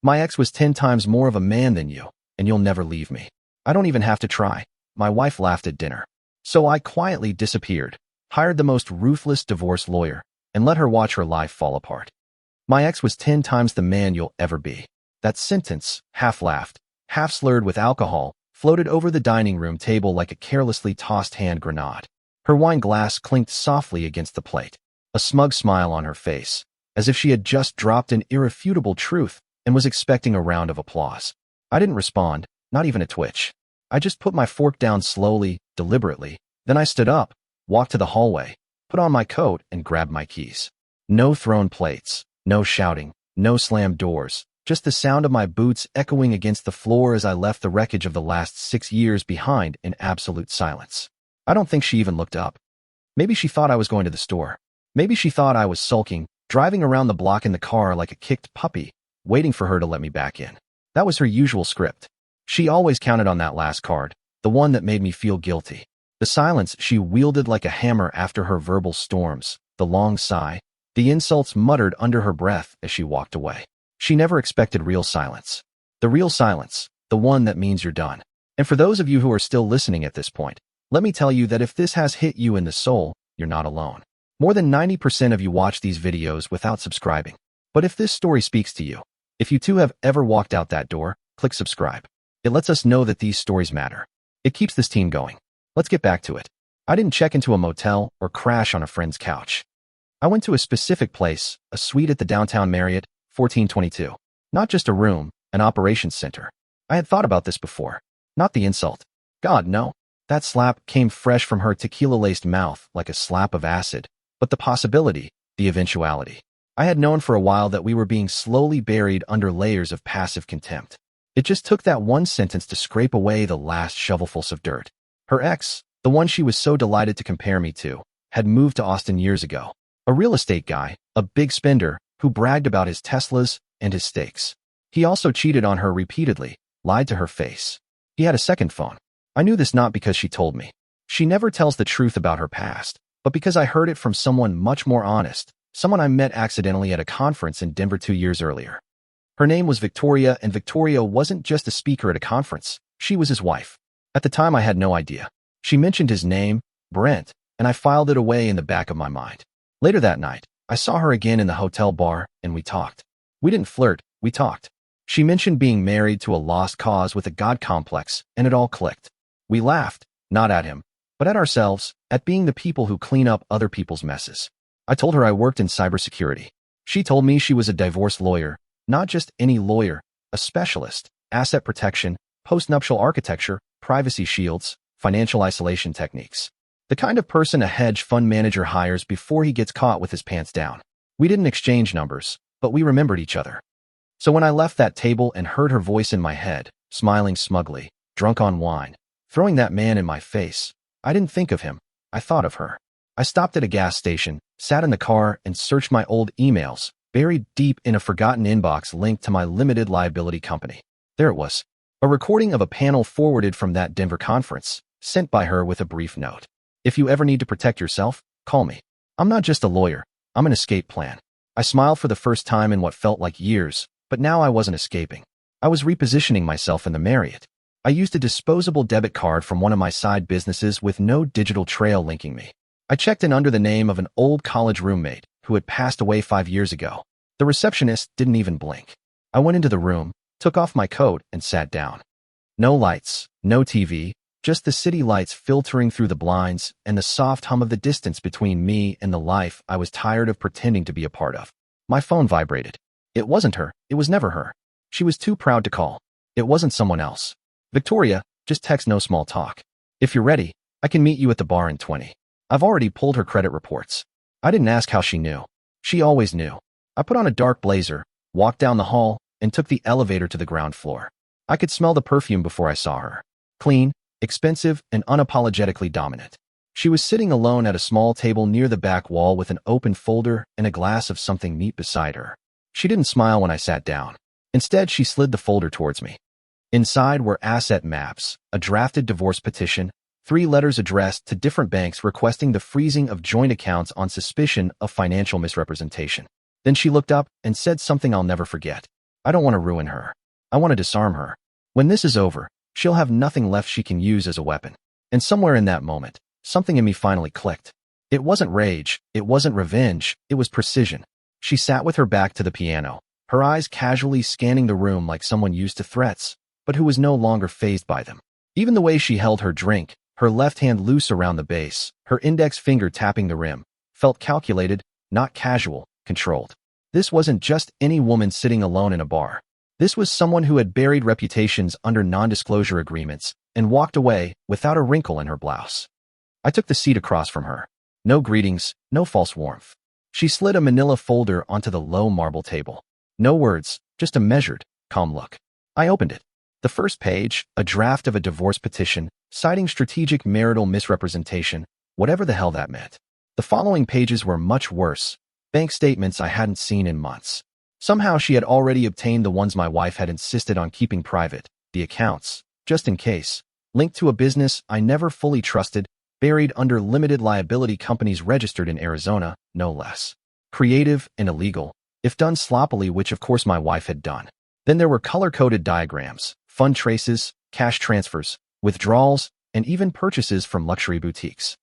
My ex was 10 times more of a man than you, and you'll never leave me. I don't even have to try. My wife laughed at dinner. So I quietly disappeared, hired the most ruthless divorce lawyer, and let her watch her life fall apart. My ex was 10 times the man you'll ever be. That sentence, half laughed, half slurred with alcohol, floated over the dining room table like a carelessly tossed hand grenade. Her wine glass clinked softly against the plate, a smug smile on her face, as if she had just dropped an irrefutable truth and was expecting a round of applause. I didn't respond, not even a twitch. I just put my fork down slowly, deliberately. Then I stood up, walked to the hallway, put on my coat, and grabbed my keys. No thrown plates, no shouting, no slammed doors, just the sound of my boots echoing against the floor as I left the wreckage of the last 6 years behind in absolute silence. I don't think she even looked up. Maybe she thought I was going to the store. Maybe she thought I was sulking, driving around the block in the car like a kicked puppy, waiting for her to let me back in. That was her usual script. She always counted on that last card, the one that made me feel guilty. The silence she wielded like a hammer after her verbal storms, the long sigh, the insults muttered under her breath as she walked away. She never expected real silence. The real silence, the one that means you're done. And for those of you who are still listening at this point, let me tell you that if this has hit you in the soul, you're not alone. More than 90% of you watch these videos without subscribing. But if this story speaks to you, if you too have ever walked out that door, click subscribe. It lets us know that these stories matter. It keeps this team going. Let's get back to it. I didn't check into a motel or crash on a friend's couch. I went to a specific place, a suite at the downtown Marriott, 1422. Not just a room, an operations center. I had thought about this before. Not the insult. God, no. That slap came fresh from her tequila-laced mouth like a slap of acid. But the possibility, the eventuality. I had known for a while that we were being slowly buried under layers of passive contempt. It just took that one sentence to scrape away the last shovelfuls of dirt. Her ex, the one she was so delighted to compare me to, had moved to Austin years ago. A real estate guy, a big spender, who bragged about his Teslas and his steaks. He also cheated on her repeatedly, lied to her face. He had a second phone. I knew this not because she told me. She never tells the truth about her past, but because I heard it from someone much more honest, someone I met accidentally at a conference in Denver 2 years earlier. Her name was Victoria, and Victoria wasn't just a speaker at a conference. She was his wife. At the time, I had no idea. She mentioned his name, Brent, and I filed it away in the back of my mind. Later that night, I saw her again in the hotel bar, and we talked. We didn't flirt, we talked. She mentioned being married to a lost cause with a God complex, and it all clicked. We laughed, not at him, but at ourselves, at being the people who clean up other people's messes. I told her I worked in cybersecurity. She told me she was a divorce lawyer, not just any lawyer, a specialist, asset protection, postnuptial architecture, privacy shields, financial isolation techniques. The kind of person a hedge fund manager hires before he gets caught with his pants down. We didn't exchange numbers, but we remembered each other. So when I left that table and heard her voice in my head, smiling smugly, drunk on wine, throwing that man in my face, I didn't think of him. I thought of her. I stopped at a gas station, sat in the car, and searched my old emails, buried deep in a forgotten inbox linked to my limited liability company. There it was. A recording of a panel forwarded from that Denver conference, sent by her with a brief note. If you ever need to protect yourself, call me. I'm not just a lawyer. I'm an escape plan. I smiled for the first time in what felt like years, but now I wasn't escaping. I was repositioning myself in the Marriott. I used a disposable debit card from one of my side businesses with no digital trail linking me. I checked in under the name of an old college roommate who had passed away 5 years ago. The receptionist didn't even blink. I went into the room, took off my coat, and sat down. No lights, no TV, just the city lights filtering through the blinds and the soft hum of the distance between me and the life I was tired of pretending to be a part of. My phone vibrated. It wasn't her. It was never her. She was too proud to call. It wasn't someone else. Victoria, just text, no small talk. If you're ready, I can meet you at the bar in 20. I've already pulled her credit reports. I didn't ask how she knew. She always knew. I put on a dark blazer, walked down the hall, and took the elevator to the ground floor. I could smell the perfume before I saw her. Clean, expensive, and unapologetically dominant. She was sitting alone at a small table near the back wall with an open folder and a glass of something neat beside her. She didn't smile when I sat down. Instead, she slid the folder towards me. Inside were asset maps, a drafted divorce petition, 3 letters addressed to different banks requesting the freezing of joint accounts on suspicion of financial misrepresentation. Then she looked up and said something I'll never forget. I don't want to ruin her. I want to disarm her. When this is over, she'll have nothing left she can use as a weapon. And somewhere in that moment, something in me finally clicked. It wasn't rage, it wasn't revenge, it was precision. She sat with her back to the piano, her eyes casually scanning the room like someone used to threats, but who was no longer fazed by them. Even the way she held her drink, her left hand loose around the bass, her index finger tapping the rim, felt calculated, not casual, controlled. This wasn't just any woman sitting alone in a bar. This was someone who had buried reputations under non-disclosure agreements and walked away without a wrinkle in her blouse. I took the seat across from her. No greetings, no false warmth. She slid a manila folder onto the low marble table. No words, just a measured, calm look. I opened it. The first page, a draft of a divorce petition, citing strategic marital misrepresentation, whatever the hell that meant. The following pages were much worse. Bank statements I hadn't seen in months. Somehow she had already obtained the ones my wife had insisted on keeping private, the accounts, just in case, linked to a business I never fully trusted, buried under limited liability companies registered in Arizona, no less. Creative and illegal, if done sloppily, which of course my wife had done. Then there were color-coded diagrams, fund traces, cash transfers, withdrawals, and even purchases from luxury boutiques.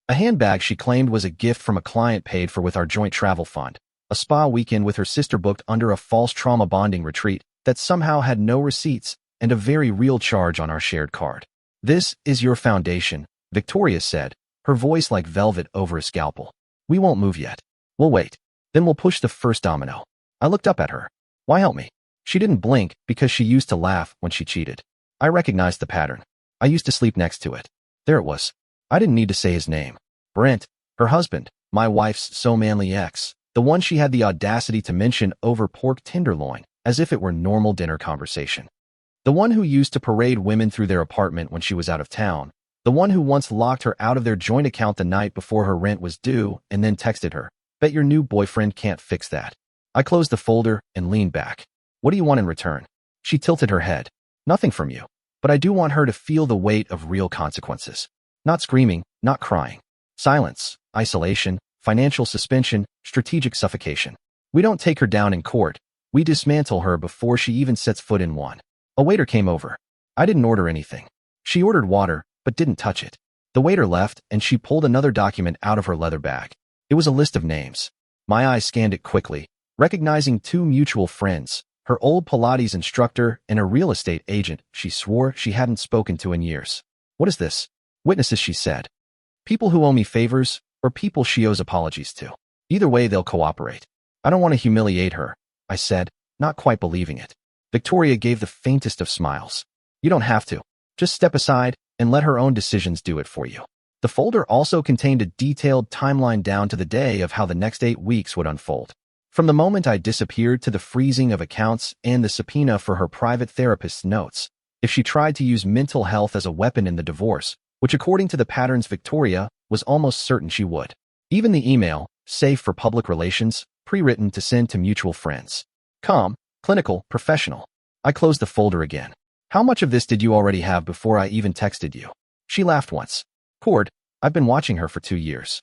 A handbag she claimed was a gift from a client paid for with our joint travel fund, a spa weekend with her sister booked under a false trauma bonding retreat that somehow had no receipts, and a very real charge on our shared card. "This is your foundation," Victoria said, her voice like velvet over a scalpel. "We won't move yet. We'll wait. Then we'll push the first domino." I looked up at her. "Why help me?" She didn't blink because she used to laugh when she cheated. I recognized the pattern. I used to sleep next to it. There it was. I didn't need to say his name. Brent, her husband, my wife's so manly ex, the one she had the audacity to mention over pork tenderloin, as if it were normal dinner conversation. The one who used to parade women through their apartment when she was out of town. The one who once locked her out of their joint account the night before her rent was due and then texted her, "Bet your new boyfriend can't fix that." I closed the folder and leaned back. "What do you want in return?" She tilted her head. "Nothing from you. But I do want her to feel the weight of real consequences. Not screaming, not crying. Silence, isolation, financial suspension, strategic suffocation. We don't take her down in court. We dismantle her before she even sets foot in one." A waiter came over. I didn't order anything. She ordered water, but didn't touch it. The waiter left, and she pulled another document out of her leather bag. It was a list of names. My eyes scanned it quickly, recognizing two mutual friends, her old Pilates instructor and a real estate agent she swore she hadn't spoken to in years. "What is this?" "Witnesses," she said. "People who owe me favors, or people she owes apologies to. Either way, they'll cooperate." "I don't want to humiliate her," I said, not quite believing it. Victoria gave the faintest of smiles. "You don't have to. Just step aside and let her own decisions do it for you." The folder also contained a detailed timeline down to the day of how the next 8 weeks would unfold. From the moment I disappeared to the freezing of accounts and the subpoena for her private therapist's notes, if she tried to use mental health as a weapon in the divorce, which according to the patterns Victoria was almost certain she would. Even the email, safe for public relations, pre-written to send to mutual friends. Calm, clinical, professional. I closed the folder again. "How much of this did you already have before I even texted you?" She laughed once. "Cord, I've been watching her for 2 years.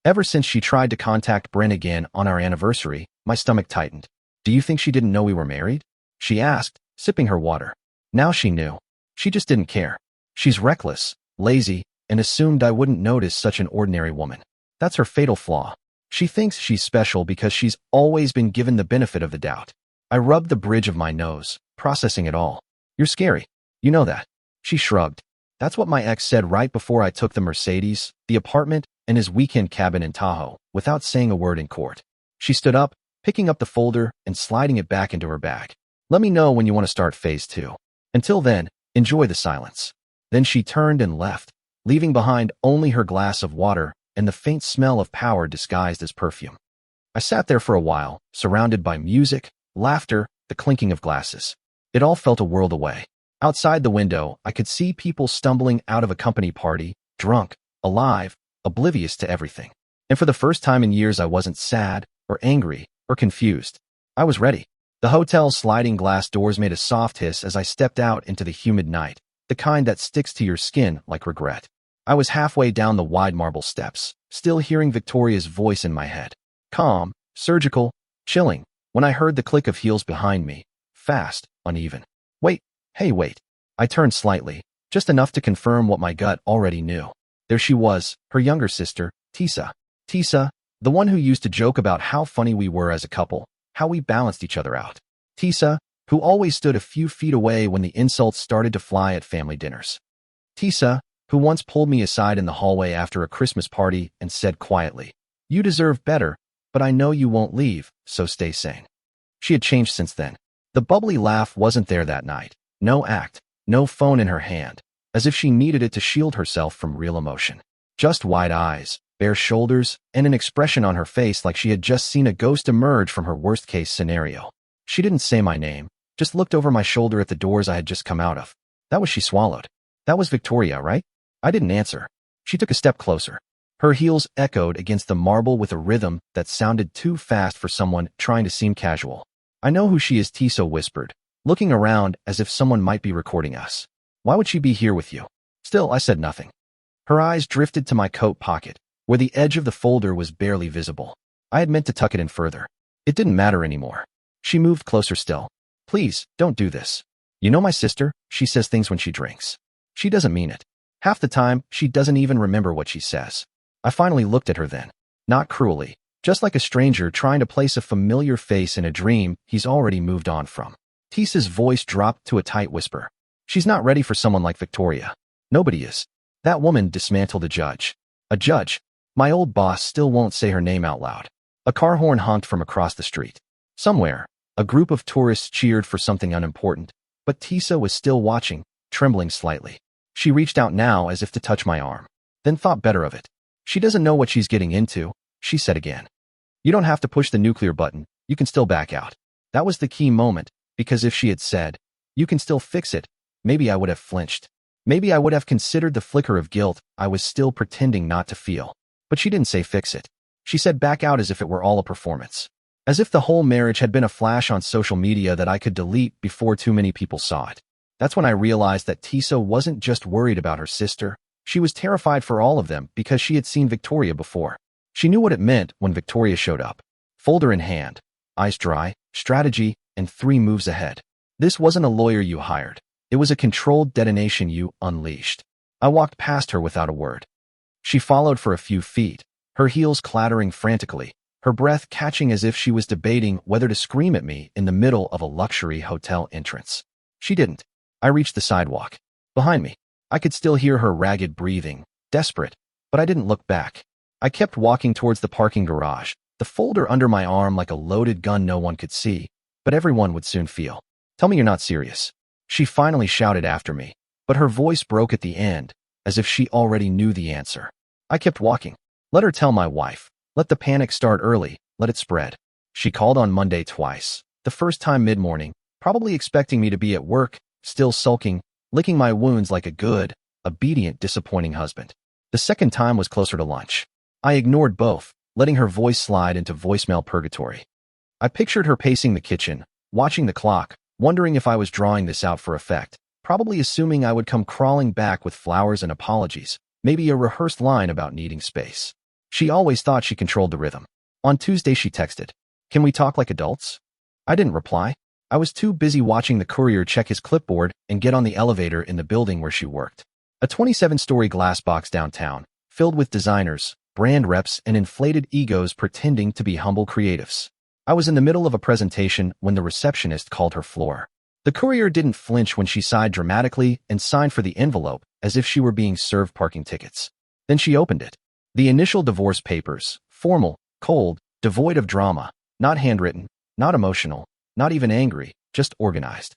Ever since she tried to contact Brent again on our anniversary, my stomach tightened." "Do you think she didn't know we were married?" she asked, sipping her water. Now she knew. She just didn't care. She's reckless, lazy, and assumed I wouldn't notice such an ordinary woman. That's her fatal flaw. She thinks she's special because she's always been given the benefit of the doubt. I rubbed the bridge of my nose, processing it all. "You're scary. You know that." She shrugged. "That's what my ex said right before I took the Mercedes, the apartment, and his weekend cabin in Tahoe, without saying a word in court." She stood up, picking up the folder and sliding it back into her bag. "Let me know when you want to start phase 2. Until then, enjoy the silence." Then she turned and left, leaving behind only her glass of water and the faint smell of power disguised as perfume. I sat there for a while, surrounded by music, laughter, the clinking of glasses. It all felt a world away. Outside the window, I could see people stumbling out of a company party, drunk, alive, oblivious to everything. And for the first time in years, I wasn't sad, or angry, or confused. I was ready. The hotel's sliding glass doors made a soft hiss as I stepped out into the humid night, the kind that sticks to your skin like regret. I was halfway down the wide marble steps, still hearing Victoria's voice in my head. Calm, surgical, chilling, when I heard the click of heels behind me, fast, uneven. Wait, hey wait. I turned slightly, just enough to confirm what my gut already knew. There she was, her younger sister, Tisa. Tisa, the one who used to joke about how funny we were as a couple, how we balanced each other out. Tisa, who always stood a few feet away when the insults started to fly at family dinners. Tisa, who once pulled me aside in the hallway after a Christmas party and said quietly, "You deserve better, but I know you won't leave, so stay sane." She had changed since then. The bubbly laugh wasn't there that night. No act, no phone in her hand, as if she needed it to shield herself from real emotion. Just wide eyes, bare shoulders, and an expression on her face like she had just seen a ghost emerge from her worst-case scenario. She didn't say my name, just looked over my shoulder at the doors I had just come out of. That was she swallowed. That was Victoria, right? I didn't answer. She took a step closer. Her heels echoed against the marble with a rhythm that sounded too fast for someone trying to seem casual. "I know who she is," Tisa whispered, looking around as if someone might be recording us. "Why would she be here with you?" Still, I said nothing. Her eyes drifted to my coat pocket, where the edge of the folder was barely visible. I had meant to tuck it in further. It didn't matter anymore. She moved closer still. "Please, don't do this. You know my sister, she says things when she drinks. She doesn't mean it. Half the time, she doesn't even remember what she says." I finally looked at her then. Not cruelly, just like a stranger trying to place a familiar face in a dream he's already moved on from. Tisa's voice dropped to a tight whisper. "She's not ready for someone like Victoria. Nobody is." That woman dismantled a judge. A judge. My old boss still won't say her name out loud. A car horn honked from across the street. Somewhere, a group of tourists cheered for something unimportant, but Tisa was still watching, trembling slightly. She reached out now as if to touch my arm, then thought better of it. "She doesn't know what she's getting into," she said again. "You don't have to push the nuclear button, you can still back out." That was the key moment, because if she had said, "You can still fix it," maybe I would have flinched. Maybe I would have considered the flicker of guilt I was still pretending not to feel. But she didn't say fix it. She said back out as if it were all a performance. As if the whole marriage had been a flash on social media that I could delete before too many people saw it. That's when I realized that Tisa wasn't just worried about her sister. She was terrified for all of them because she had seen Victoria before. She knew what it meant when Victoria showed up. Folder in hand, eyes dry, strategy, and 3 moves ahead. This wasn't a lawyer you hired. It was a controlled detonation you unleashed. I walked past her without a word. She followed for a few feet, her heels clattering frantically, her breath catching as if she was debating whether to scream at me in the middle of a luxury hotel entrance. She didn't. I reached the sidewalk. Behind me, I could still hear her ragged breathing, desperate, but I didn't look back. I kept walking towards the parking garage, the folder under my arm like a loaded gun no one could see, but everyone would soon feel. "Tell me you're not serious," she finally shouted after me, but her voice broke at the end, as if she already knew the answer. I kept walking. Let her tell my wife. Let the panic start early, let it spread. She called on Monday twice, the first time mid-morning, probably expecting me to be at work, still sulking, licking my wounds like a good, obedient, disappointing husband. The second time was closer to lunch. I ignored both, letting her voice slide into voicemail purgatory. I pictured her pacing the kitchen, watching the clock, wondering if I was drawing this out for effect, probably assuming I would come crawling back with flowers and apologies, maybe a rehearsed line about needing space. She always thought she controlled the rhythm. On Tuesday she texted, "Can we talk like adults?" I didn't reply. I was too busy watching the courier check his clipboard and get on the elevator in the building where she worked. A 27-story glass box downtown, filled with designers, brand reps, and inflated egos pretending to be humble creatives. I was in the middle of a presentation when the receptionist called her floor. The courier didn't flinch when she sighed dramatically and signed for the envelope as if she were being served parking tickets. Then she opened it. The initial divorce papers, formal, cold, devoid of drama, not handwritten, not emotional, not even angry, just organized.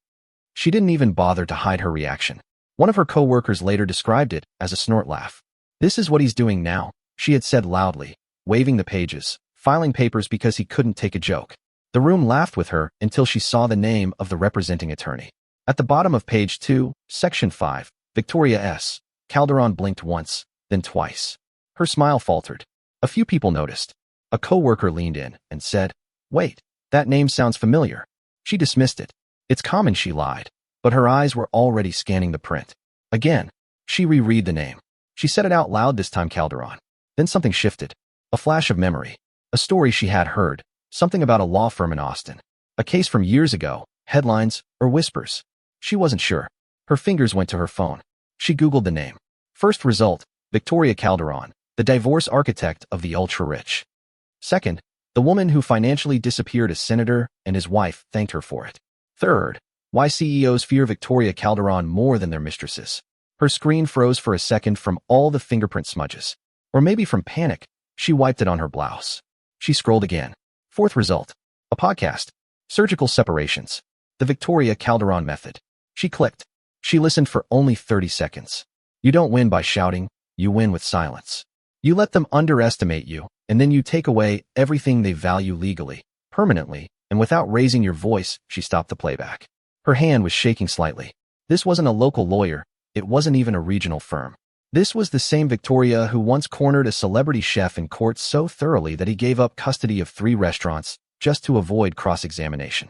She didn't even bother to hide her reaction. One of her coworkers later described it as a snort laugh. "This is what he's doing now," she had said loudly, waving the pages, filing papers because he couldn't take a joke. The room laughed with her until she saw the name of the representing attorney. At the bottom of page 2, section 5, Victoria S. Calderon blinked once, then twice. Her smile faltered. A few people noticed. A coworker leaned in and said, "Wait, that name sounds familiar." She dismissed it. "It's common," she lied, but her eyes were already scanning the print. Again, she reread the name. She said it out loud this time, Calderon. Then something shifted. A flash of memory. A story she had heard. Something about a law firm in Austin. A case from years ago, headlines, or whispers. She wasn't sure. Her fingers went to her phone. She Googled the name. First result, Victoria Calderon, the divorce architect of the ultra-rich. Second, the woman who financially disappeared a senator and his wife thanked her for it. Third, why CEOs fear Victoria Calderon more than their mistresses. Her screen froze for a second from all the fingerprint smudges. Or maybe from panic, she wiped it on her blouse. She scrolled again. Fourth result, a podcast. Surgical separations. The Victoria Calderon method. She clicked. She listened for only 30 seconds. You don't win by shouting, you win with silence. You let them underestimate you, and then you take away everything they value legally, permanently, and without raising your voice, she stopped the playback. Her hand was shaking slightly. This wasn't a local lawyer. It wasn't even a regional firm. This was the same Victoria who once cornered a celebrity chef in court so thoroughly that he gave up custody of 3 restaurants just to avoid cross-examination.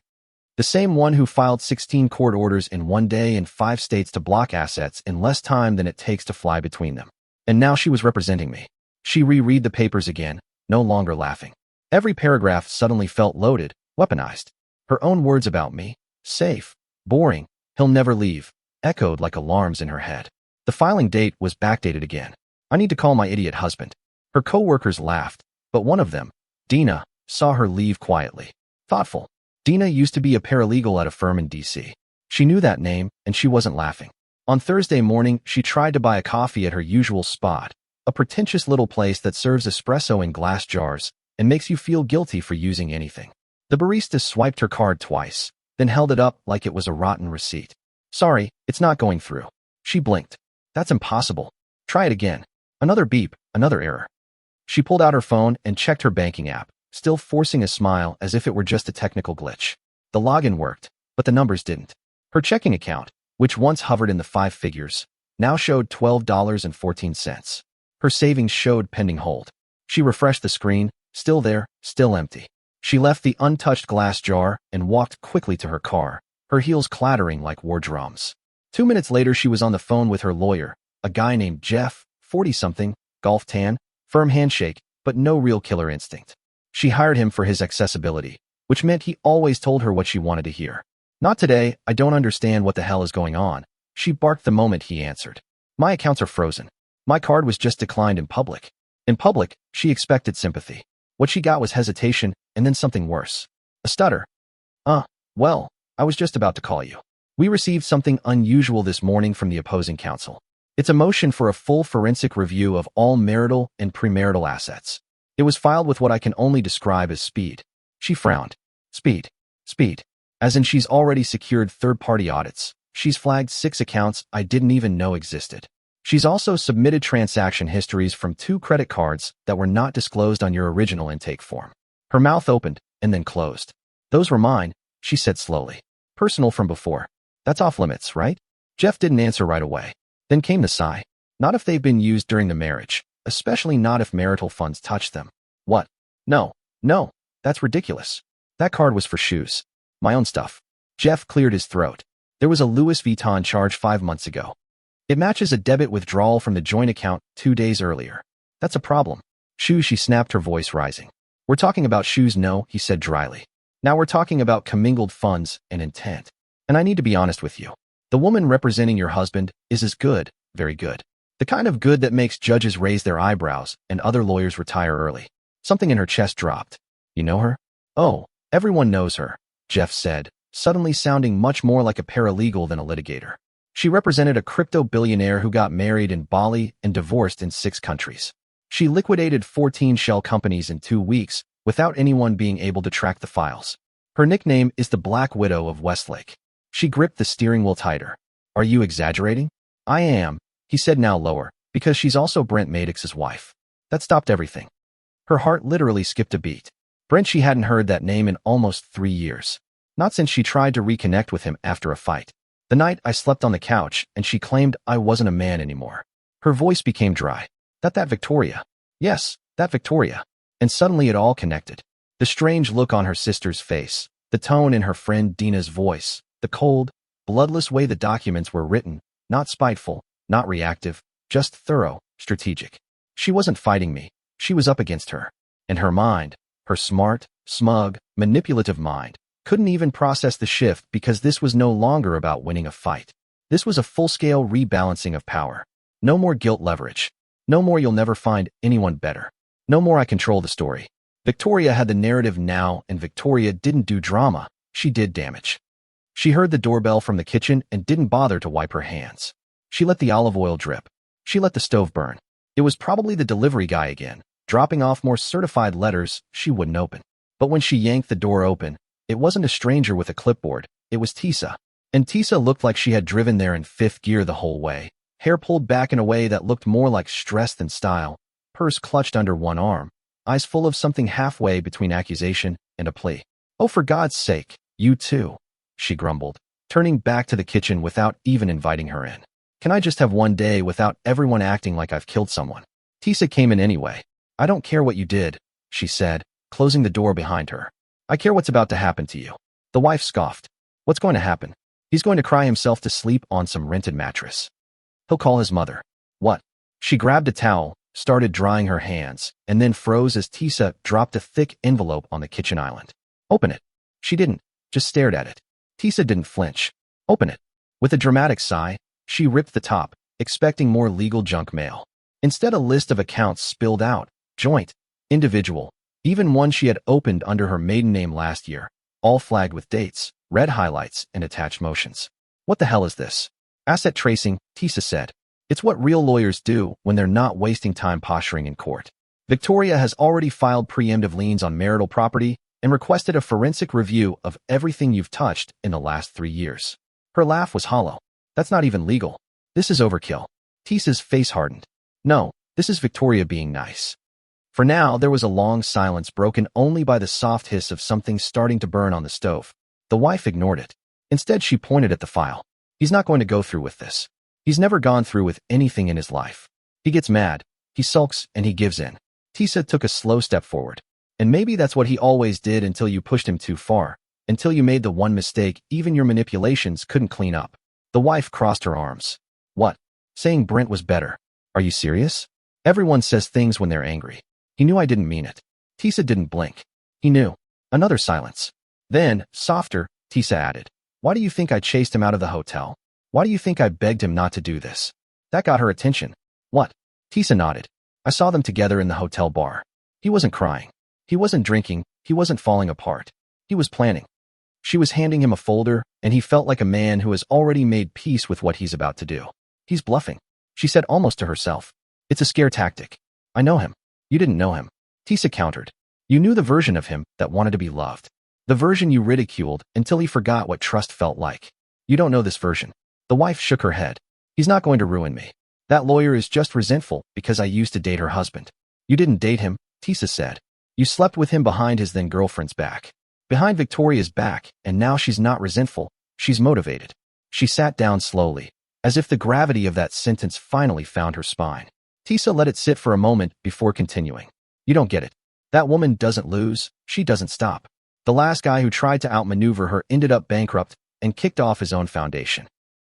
The same one who filed 16 court orders in one day in 5 states to block assets in less time than it takes to fly between them. And now she was representing me. She reread the papers again, no longer laughing. Every paragraph suddenly felt loaded, weaponized. Her own words about me, safe, boring, he'll never leave, echoed like alarms in her head. The filing date was backdated again. I need to call my idiot husband. Her co-workers laughed, but one of them, Dina, saw her leave quietly. Thoughtful. Dina used to be a paralegal at a firm in D.C. She knew that name, and she wasn't laughing. On Thursday morning, she tried to buy a coffee at her usual spot, a pretentious little place that serves espresso in glass jars and makes you feel guilty for using anything. The barista swiped her card twice, then held it up like it was a rotten receipt. Sorry, it's not going through. She blinked. That's impossible. Try it again. Another beep, another error. She pulled out her phone and checked her banking app, still forcing a smile as if it were just a technical glitch. The login worked, but the numbers didn't. Her checking account, which once hovered in the 5 figures, now showed $12.14. Her savings showed pending hold. She refreshed the screen, still there, still empty. She left the untouched glass jar and walked quickly to her car, her heels clattering like war drums. 2 minutes later, she was on the phone with her lawyer, a guy named Jeff, 40-something, golf tan, firm handshake, but no real killer instinct. She hired him for his accessibility, which meant he always told her what she wanted to hear. Not today, I don't understand what the hell is going on, she barked the moment he answered. My accounts are frozen. My card was just declined in public. In public, she expected sympathy. What she got was hesitation, and then something worse. A stutter. Well, I was just about to call you. We received something unusual this morning from the opposing counsel. It's a motion for a full forensic review of all marital and premarital assets. It was filed with what I can only describe as speed. She frowned. Speed. As in she's already secured third-party audits. She's flagged 6 accounts I didn't even know existed. She's also submitted transaction histories from 2 credit cards that were not disclosed on your original intake form. Her mouth opened and then closed. Those were mine, she said slowly. Personal from before. That's off limits, right? Jeff didn't answer right away. Then came the sigh. Not if they've been used during the marriage, especially not if marital funds touch them. What? No, that's ridiculous. That card was for shoes. My own stuff. Jeff cleared his throat. There was a Louis Vuitton charge 5 months ago. It matches a debit withdrawal from the joint account 2 days earlier. That's a problem. Shoes, she snapped, her voice rising. We're talking about shoes, no, he said dryly. Now we're talking about commingled funds and intent. And I need to be honest with you. The woman representing your husband is as good, very good. The kind of good that makes judges raise their eyebrows and other lawyers retire early. Something in her chest dropped. You know her? Oh, everyone knows her, Jeff said, suddenly sounding much more like a paralegal than a litigator. She represented a crypto billionaire who got married in Bali and divorced in 6 countries. She liquidated 14 shell companies in 2 weeks without anyone being able to track the files. Her nickname is the Black Widow of Westlake. She gripped the steering wheel tighter. Are you exaggerating? I am, he said, now lower, because she's also Brent Maddox's wife. That stopped everything. Her heart literally skipped a beat. Brent, she hadn't heard that name in almost 3 years. Not since she tried to reconnect with him after a fight. The night I slept on the couch and she claimed I wasn't a man anymore. Her voice became dry. That Victoria. Yes, that Victoria. And suddenly it all connected. The strange look on her sister's face, the tone in her friend Dina's voice, the cold, bloodless way the documents were written, not spiteful, not reactive, just thorough, strategic. She wasn't fighting me. She was up against her. And her mind, her smart, smug, manipulative mind, couldn't even process the shift because this was no longer about winning a fight. This was a full-scale rebalancing of power. No more guilt leverage. No more you'll never find anyone better. No more I control the story. Victoria had the narrative now, and Victoria didn't do drama. She did damage. She heard the doorbell from the kitchen and didn't bother to wipe her hands. She let the olive oil drip. She let the stove burn. It was probably the delivery guy again, dropping off more certified letters she wouldn't open. But when she yanked the door open, it wasn't a stranger with a clipboard. It was Tisa. And Tisa looked like she had driven there in fifth gear the whole way, hair pulled back in a way that looked more like stress than style, purse clutched under one arm, eyes full of something halfway between accusation and a plea. "Oh, for God's sake, you too," she grumbled, turning back to the kitchen without even inviting her in. "Can I just have one day without everyone acting like I've killed someone?" Tisa came in anyway. "I don't care what you did," she said, closing the door behind her. "I care what's about to happen to you." The wife scoffed. "What's going to happen? He's going to cry himself to sleep on some rented mattress. He'll call his mother." "What?" She grabbed a towel, started drying her hands, and then froze as Tisa dropped a thick envelope on the kitchen island. "Open it." She didn't, just stared at it. Tisa didn't flinch. "Open it." With a dramatic sigh, she ripped the top, expecting more legal junk mail. Instead, a list of accounts spilled out: joint, individual, even one she had opened under her maiden name last year, all flagged with dates, red highlights, and attached motions. "What the hell is this?" "Asset tracing," Tisa said. "It's what real lawyers do when they're not wasting time posturing in court." Victoria has already filed preemptive liens on marital property and requested a forensic review of everything you've touched in the last 3 years. Her laugh was hollow. "That's not even legal. This is overkill." Tisa's face hardened. "No, this is Victoria being nice." For now, there was a long silence broken only by the soft hiss of something starting to burn on the stove. The wife ignored it. Instead, she pointed at the file. "He's not going to go through with this. He's never gone through with anything in his life. He gets mad, he sulks, and he gives in." Tisa took a slow step forward. "And maybe that's what he always did until you pushed him too far, until you made the one mistake even your manipulations couldn't clean up." The wife crossed her arms. "What? Saying Brent was better? Are you serious? Everyone says things when they're angry. He knew I didn't mean it." Tisa didn't blink. "He knew." Another silence. Then, softer, Tisa added, "Why do you think I chased him out of the hotel? Why do you think I begged him not to do this?" That got her attention. "What?" Tisa nodded. "I saw them together in the hotel bar. He wasn't crying. He wasn't drinking. He wasn't falling apart. He was planning." She was handing him a folder, and he felt like a man who has already made peace with what he's about to do. "He's bluffing," she said almost to herself. "It's a scare tactic. I know him." "You didn't know him," Tisa countered. "You knew the version of him that wanted to be loved. The version you ridiculed until he forgot what trust felt like. You don't know this version." The wife shook her head. "He's not going to ruin me. That lawyer is just resentful because I used to date her husband." "You didn't date him," Tisa said. "You slept with him behind his then-girlfriend's back. Behind Victoria's back, and now she's not resentful, she's motivated." She sat down slowly, as if the gravity of that sentence finally found her spine. Tisa let it sit for a moment before continuing. "You don't get it. That woman doesn't lose, she doesn't stop. The last guy who tried to outmaneuver her ended up bankrupt and kicked off his own foundation.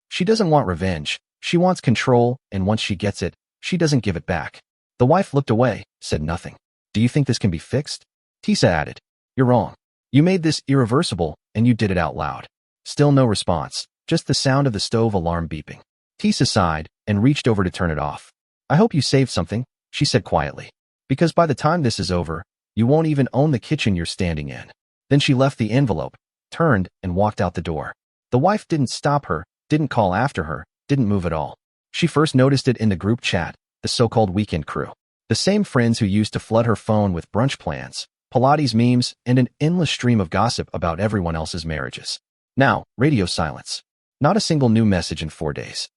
She doesn't want revenge, she wants control, and once she gets it, she doesn't give it back." The wife looked away, said nothing. "Do you think this can be fixed?" Tisa added. "You're wrong. You made this irreversible, and you did it out loud." Still no response, just the sound of the stove alarm beeping. Tisa sighed and reached over to turn it off. "I hope you saved something," she said quietly. "Because by the time this is over, you won't even own the kitchen you're standing in." Then she left the envelope, turned, and walked out the door. The wife didn't stop her, didn't call after her, didn't move at all. She first noticed it in the group chat, the so-called weekend crew. The same friends who used to flood her phone with brunch plans, Pilates memes, and an endless stream of gossip about everyone else's marriages. Now, radio silence. Not a single new message in 4 days.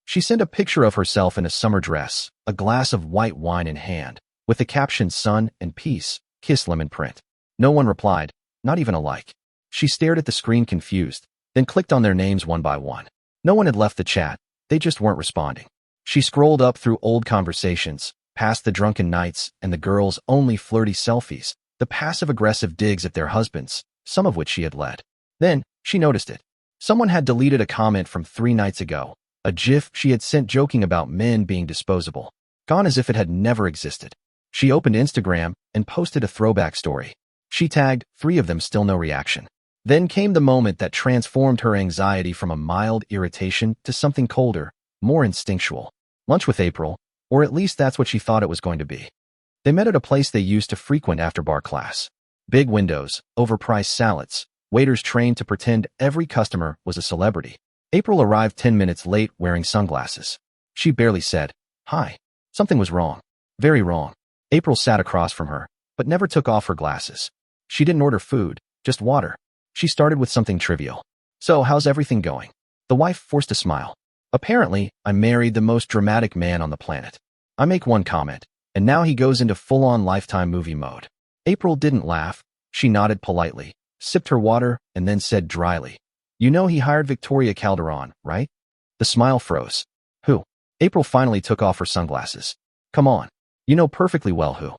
She sent a picture of herself in a summer dress, a glass of white wine in hand, with the caption "Sun and Peace, Kiss Lemon" print. No one replied, not even a like. She stared at the screen confused, then clicked on their names one by one. No one had left the chat, they just weren't responding. She scrolled up through old conversations, past the drunken nights and the girls' only flirty selfies, the passive-aggressive digs at their husbands, some of which she had led. Then, she noticed it. Someone had deleted a comment from 3 nights ago, a gif she had sent joking about men being disposable, gone as if it had never existed. She opened Instagram and posted a throwback story. She tagged 3 of them, still no reaction. Then came the moment that transformed her anxiety from a mild irritation to something colder, more instinctual. Lunch with April, or at least that's what she thought it was going to be. They met at a place they used to frequent after bar class. Big windows, overpriced salads, waiters trained to pretend every customer was a celebrity. April arrived 10 minutes late wearing sunglasses. She barely said, "Hi." Something was wrong. Very wrong. April sat across from her, but never took off her glasses. She didn't order food, just water. She started with something trivial. "So, how's everything going?" The wife forced a smile. "Apparently, I married the most dramatic man on the planet." I make one comment, and now he goes into full-on Lifetime movie mode. April didn't laugh. She nodded politely, sipped her water, and then said dryly, "You know he hired Victoria Calderon, right?" The smile froze. "Who?" April finally took off her sunglasses. "Come on. You know perfectly well who."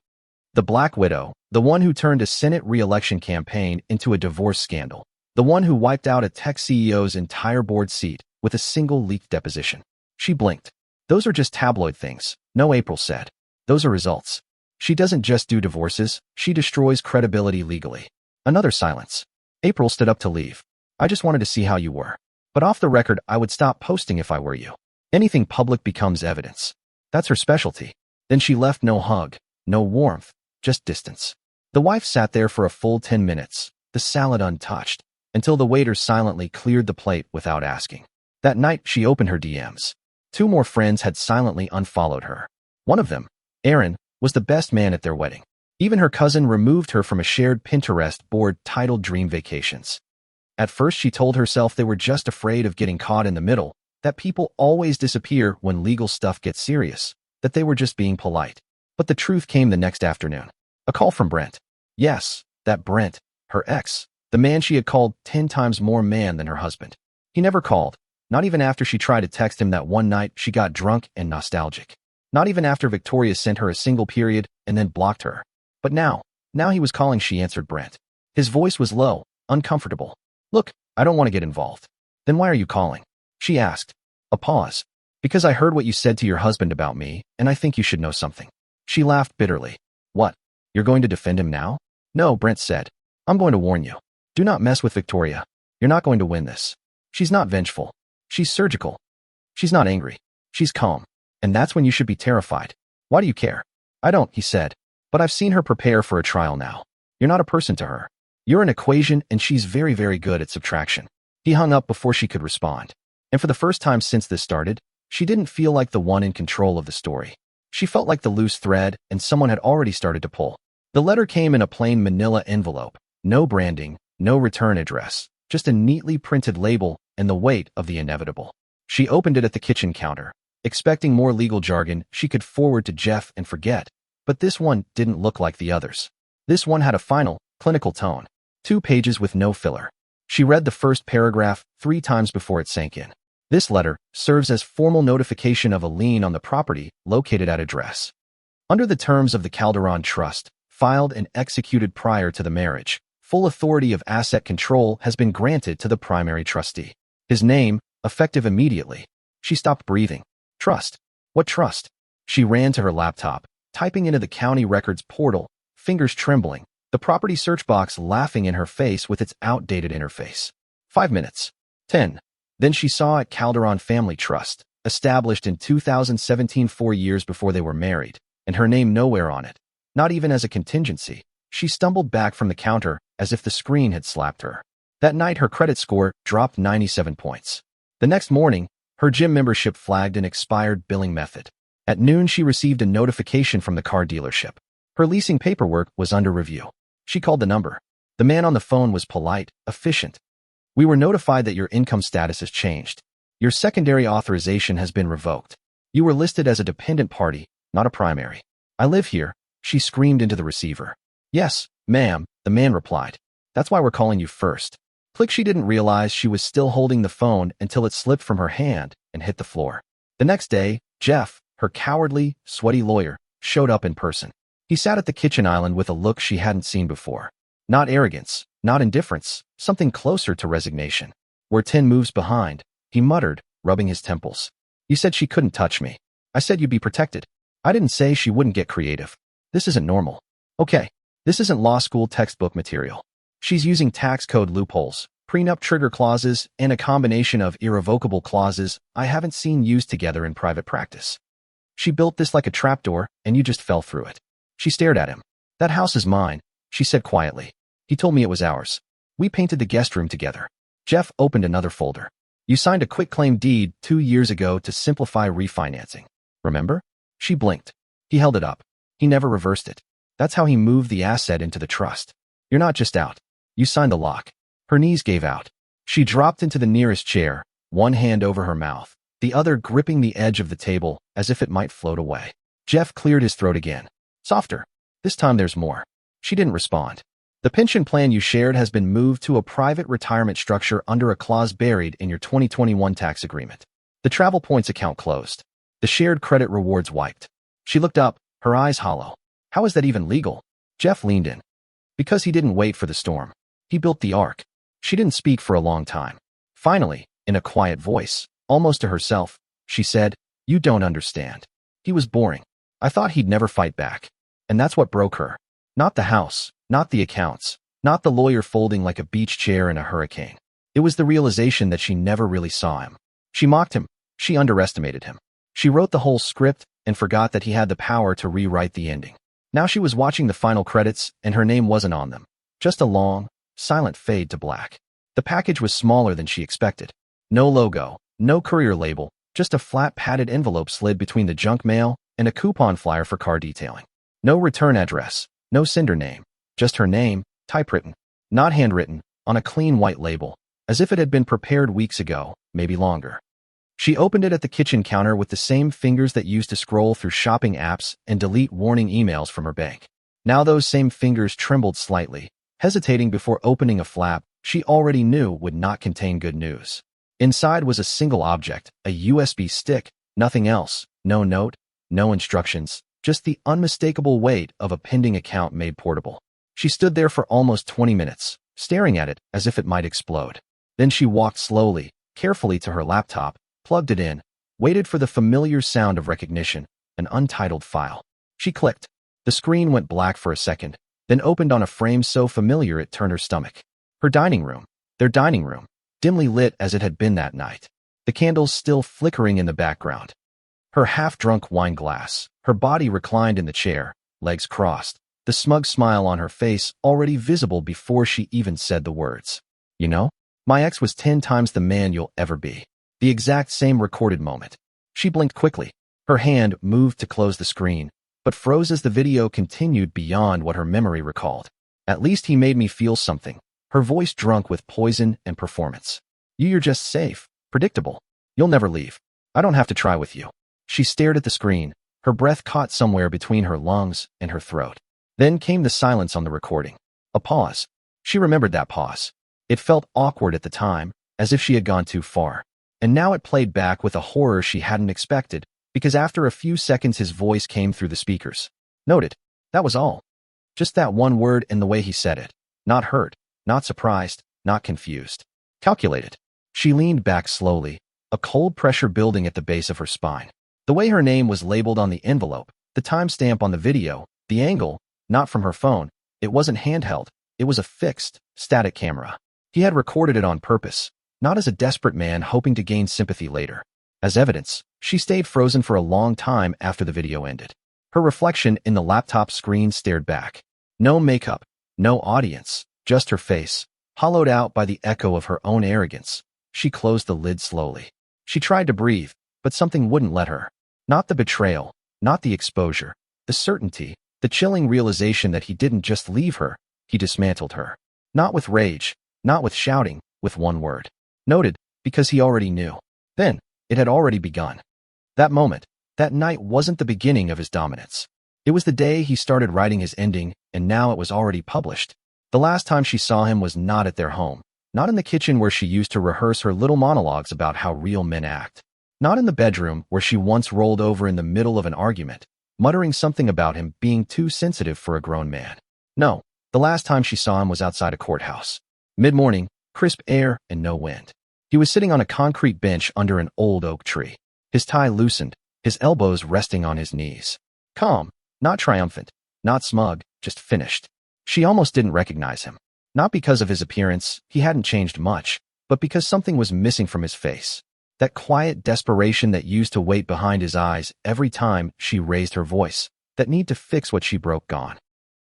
"The Black Widow, the one who turned a Senate re-election campaign into a divorce scandal, the one who wiped out a tech CEO's entire board seat with a single leaked deposition." She blinked. "Those are just tabloid things." "No," April said. "Those are results. She doesn't just do divorces, she destroys credibility legally." Another silence. April stood up to leave. "I just wanted to see how you were. But off the record, I would stop posting if I were you. Anything public becomes evidence." That's her specialty. Then she left, no hug, no warmth, just distance. The wife sat there for a full 10 minutes, the salad untouched, until the waiter silently cleared the plate without asking. That night, she opened her DMs. 2 more friends had silently unfollowed her. One of them, Aaron, was the best man at their wedding. Even her cousin removed her from a shared Pinterest board titled Dream Vacations. At first, she told herself they were just afraid of getting caught in the middle, that people always disappear when legal stuff gets serious, that they were just being polite. But the truth came the next afternoon. A call from Brent. Yes, that Brent, her ex, the man she had called 10 times more man than her husband. He never called, not even after she tried to text him that one night she got drunk and nostalgic. Not even after Victoria sent her a single period and then blocked her. But now he was calling. She answered Brent. His voice was low, uncomfortable. "Look, I don't want to get involved." "Then why are you calling?" she asked. A pause. "Because I heard what you said to your husband about me, and I think you should know something." She laughed bitterly. "What? You're going to defend him now?" "No," Brent said. "I'm going to warn you. Do not mess with Victoria. You're not going to win this. She's not vengeful. She's surgical. She's not angry. She's calm. And that's when you should be terrified." "Why do you care?" "I don't," he said. "But I've seen her prepare for a trial now. You're not a person to her. You're an equation, and she's very, very good at subtraction." He hung up before she could respond. And for the first time since this started, she didn't feel like the one in control of the story. She felt like the loose thread, and someone had already started to pull. The letter came in a plain manila envelope. No branding, no return address, just a neatly printed label and the weight of the inevitable. She opened it at the kitchen counter, expecting more legal jargon she could forward to Jeff and forget. But this one didn't look like the others. This one had a final, clinical tone. 2 pages with no filler. She read the first paragraph 3 times before it sank in. This letter serves as formal notification of a lien on the property located at address. Under the terms of the Calderon Trust, filed and executed prior to the marriage, full authority of asset control has been granted to the primary trustee. His name, effective immediately. She stopped breathing. Trust. What trust? She ran to her laptop, typing into the county records portal, fingers trembling, the property search box laughing in her face with its outdated interface. 5 minutes. 10. Then she saw it Calderon Family Trust, established in 2017, 4 years before they were married, and her name nowhere on it. Not even as a contingency. She stumbled back from the counter as if the screen had slapped her. That night her credit score dropped 97 points. The next morning, her gym membership flagged an expired billing method. At noon she received a notification from the car dealership. Her leasing paperwork was under review. She called the number. The man on the phone was polite, efficient. "We were notified that your income status has changed. Your secondary authorization has been revoked. You were listed as a dependent party, not a primary." "I live here," she screamed into the receiver. "Yes, ma'am," the man replied. "That's why we're calling you first." Click. She didn't realize she was still holding the phone until it slipped from her hand and hit the floor. The next day, Jeff, her cowardly, sweaty lawyer, showed up in person. He sat at the kitchen island with a look she hadn't seen before. Not arrogance, not indifference, something closer to resignation. "We're 10 moves behind," he muttered, rubbing his temples. "You said she couldn't touch me. I said you'd be protected. I didn't say she wouldn't get creative. This isn't normal. Okay, this isn't law school textbook material. She's using tax code loopholes, prenup trigger clauses, and a combination of irrevocable clauses I haven't seen used together in private practice. She built this like a trapdoor, and you just fell through it. She stared at him. That house is mine, she said quietly. He told me it was ours. We painted the guest room together. Jeff opened another folder. You signed a quitclaim deed 2 years ago to simplify refinancing. Remember? She blinked. He held it up. He never reversed it. That's how he moved the asset into the trust. You're not just out. You signed the lock. Her knees gave out. She dropped into the nearest chair, one hand over her mouth, the other gripping the edge of the table as if it might float away. Jeff cleared his throat again. Softer. This time there's more. She didn't respond. The pension plan you shared has been moved to a private retirement structure under a clause buried in your 2021 tax agreement. The travel points account closed. The shared credit rewards wiped. She looked up, her eyes hollow. How is that even legal? Jeff leaned in. Because he didn't wait for the storm. He built the ark. She didn't speak for a long time. Finally, in a quiet voice, almost to herself, she said, "You don't understand." He was boring. I thought he'd never fight back. And that's what broke her. Not the house, not the accounts, not the lawyer folding like a beach chair in a hurricane. It was the realization that she never really saw him. She mocked him. She underestimated him. She wrote the whole script and forgot that he had the power to rewrite the ending. Now she was watching the final credits, and her name wasn't on them. Just a long, silent fade to black. The package was smaller than she expected. No logo, no courier label, just a flat padded envelope slid between the junk mail and a coupon flyer for car detailing. No return address, no sender name, just her name, typewritten, not handwritten, on a clean white label, as if it had been prepared weeks ago, maybe longer. She opened it at the kitchen counter with the same fingers that used to scroll through shopping apps and delete warning emails from her bank. Now those same fingers trembled slightly, hesitating before opening a flap she already knew would not contain good news. Inside was a single object, a USB stick, nothing else, no note, no instructions, just the unmistakable weight of a pending account made portable. She stood there for almost 20 minutes, staring at it as if it might explode. Then she walked slowly, carefully to her laptop, plugged it in, waited for the familiar sound of recognition, an untitled file. She clicked. The screen went black for a second, then opened on a frame so familiar it turned her stomach. Her dining room, their dining room, dimly lit as it had been that night, the candles still flickering in the background. Her half-drunk wine glass, her body reclined in the chair, legs crossed, the smug smile on her face already visible before she even said the words. You know, my ex was 10 times the man you'll ever be. The exact same recorded moment. She blinked quickly. Her hand moved to close the screen, but froze as the video continued beyond what her memory recalled. At least he made me feel something. Her voice drunk with poison and performance. You're just safe, predictable. You'll never leave. I don't have to try with you. She stared at the screen, her breath caught somewhere between her lungs and her throat. Then came the silence on the recording. A pause. She remembered that pause. It felt awkward at the time, as if she had gone too far. And now it played back with a horror she hadn't expected, because after a few seconds his voice came through the speakers. Noted. That was all. Just that one word and the way he said it. Not hurt, not surprised, not confused. Calculated. She leaned back slowly, a cold pressure building at the base of her spine. The way her name was labeled on the envelope, the timestamp on the video, the angle, not from her phone. It wasn't handheld. It was a fixed, static camera. He had recorded it on purpose. Not as a desperate man hoping to gain sympathy later. As evidence, she stayed frozen for a long time after the video ended. Her reflection in the laptop screen stared back. No makeup, no audience, just her face, hollowed out by the echo of her own arrogance. She closed the lid slowly. She tried to breathe, but something wouldn't let her. Not the betrayal, not the exposure, the certainty, the chilling realization that he didn't just leave her, he dismantled her. Not with rage, not with shouting, with one word. Noted, because he already knew. Then, it had already begun. That moment, that night wasn't the beginning of his dominance. It was the day he started writing his ending, and now it was already published. The last time she saw him was not at their home, not in the kitchen where she used to rehearse her little monologues about how real men act. Not in the bedroom where she once rolled over in the middle of an argument, muttering something about him being too sensitive for a grown man. No, the last time she saw him was outside a courthouse. Mid-morning, crisp air and no wind. He was sitting on a concrete bench under an old oak tree. His tie loosened, his elbows resting on his knees. Calm, not triumphant, not smug, just finished. She almost didn't recognize him. Not because of his appearance, he hadn't changed much, but because something was missing from his face. That quiet desperation that used to wait behind his eyes every time she raised her voice. That need to fix what she broke gone.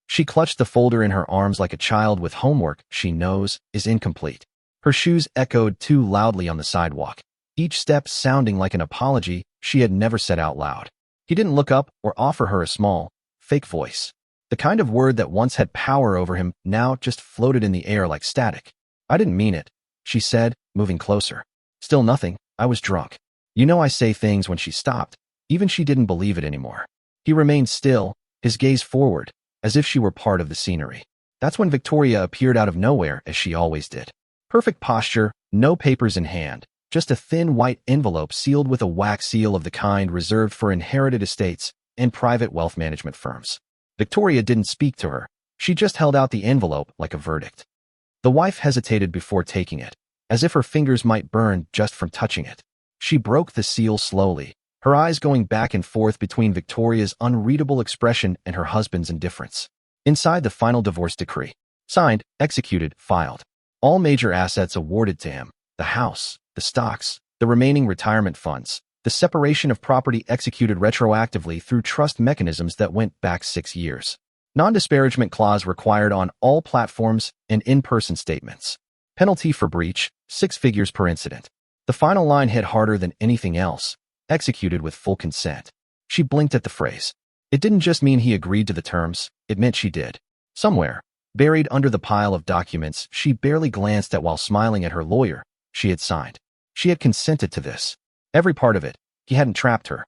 She clutched the folder in her arms like a child with homework she knows is incomplete. Her shoes echoed too loudly on the sidewalk, each step sounding like an apology she had never said out loud. He didn't look up or offer her a small, fake voice. The kind of word that once had power over him now just floated in the air like static. I didn't mean it, she said, moving closer. Still nothing, I was drunk. You know I say things when she stopped. Even she didn't believe it anymore. He remained still, his gaze forward, as if she were part of the scenery. That's when Victoria appeared out of nowhere, as she always did. Perfect posture, no papers in hand, just a thin white envelope sealed with a wax seal of the kind reserved for inherited estates and private wealth management firms. Victoria didn't speak to her. She just held out the envelope like a verdict. The wife hesitated before taking it, as if her fingers might burn just from touching it. She broke the seal slowly, her eyes going back and forth between Victoria's unreadable expression and her husband's indifference. Inside the final divorce decree. Signed, executed, filed. All major assets awarded to him. The house, the stocks, the remaining retirement funds, the separation of property executed retroactively through trust mechanisms that went back 6 years. Non-disparagement clause required on all platforms and in-person statements. Penalty for breach, 6 figures per incident. The final line hit harder than anything else. Executed with full consent. She blinked at the phrase. It didn't just mean he agreed to the terms, it meant she did. Somewhere, buried under the pile of documents she barely glanced at while smiling at her lawyer, she had signed. She had consented to this. Every part of it. He hadn't trapped her.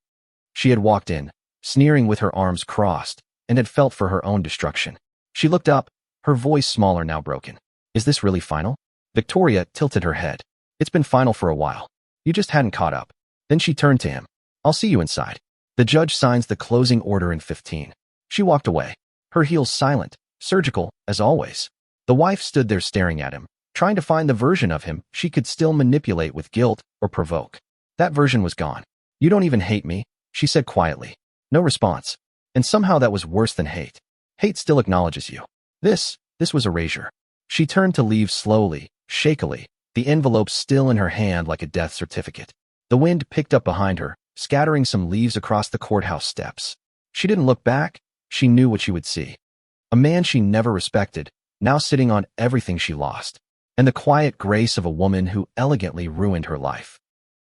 She had walked in, sneering with her arms crossed, and had felt for her own destruction. She looked up, her voice smaller now broken. Is this really final? Victoria tilted her head. It's been final for a while. You just hadn't caught up. Then she turned to him. I'll see you inside. The judge signs the closing order in 15. She walked away, her heels silent, surgical, as always. The wife stood there staring at him, trying to find the version of him she could still manipulate with guilt or provoke. That version was gone. You don't even hate me, she said quietly. No response. And somehow that was worse than hate. Hate still acknowledges you. This was erasure. She turned to leave slowly, shakily, the envelope still in her hand like a death certificate. The wind picked up behind her, scattering some leaves across the courthouse steps. She didn't look back. She knew what she would see. A man she never respected, now sitting on everything she lost, and the quiet grace of a woman who elegantly ruined her life.